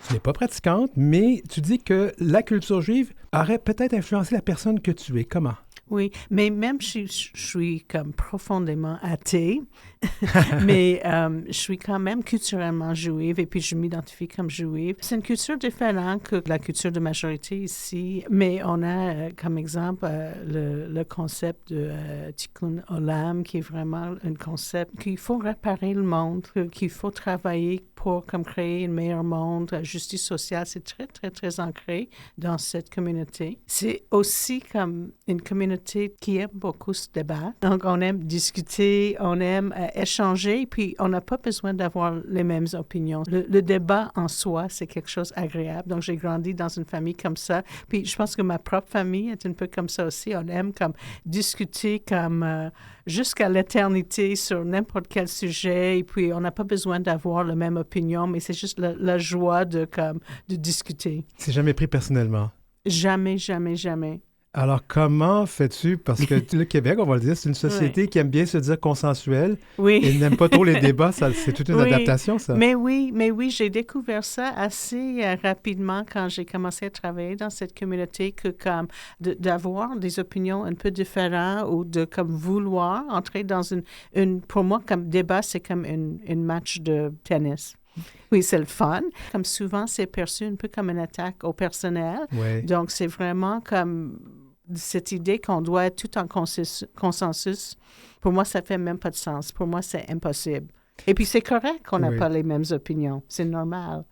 tu n'es pas pratiquante, mais tu dis que la culture juive aurait peut-être influencé la personne que tu es. Comment? Oui, mais même si je suis comme profondément athée, mais je suis quand même culturellement juive et puis je m'identifie comme juive. C'est une culture différente que la culture de majorité ici, mais on a comme exemple le concept de Tikkun Olam qui est vraiment un concept qu'il faut réparer le monde, qu'il faut travailler pour comme créer un meilleur monde, la justice sociale, c'est très, très, très ancré dans cette communauté. C'est aussi comme une communauté qui aime beaucoup ce débat. Donc, on aime discuter, on aime échanger, puis on n'a pas besoin d'avoir les mêmes opinions. Le débat en soi, c'est quelque chose d'agréable. Donc, j'ai grandi dans une famille comme ça. Puis, je pense que ma propre famille est un peu comme ça aussi. On aime comme discuter comme jusqu'à l'éternité sur n'importe quel sujet. Et puis, on n'a pas besoin d'avoir la même opinion, mais c'est juste la joie de discuter. C'est jamais pris personnellement. Jamais, jamais, jamais. Alors, comment fais-tu? Parce que le Québec, on va le dire, c'est une société qui aime bien se dire consensuelle et n'aime pas trop les débats. C'est toute une adaptation, ça. Mais oui, j'ai découvert ça assez rapidement quand j'ai commencé à travailler dans cette communauté que comme d'avoir des opinions un peu différentes ou de comme vouloir entrer dans une pour moi, comme débat, c'est comme une match de tennis. Oui, c'est le fun. Comme souvent, c'est perçu un peu comme une attaque au personnel. Oui. Donc, c'est vraiment comme cette idée qu'on doit être tout en consensus. Pour moi, ça fait même pas de sens. Pour moi, c'est impossible. Et puis, c'est correct qu'on n'a pas les mêmes opinions. C'est normal.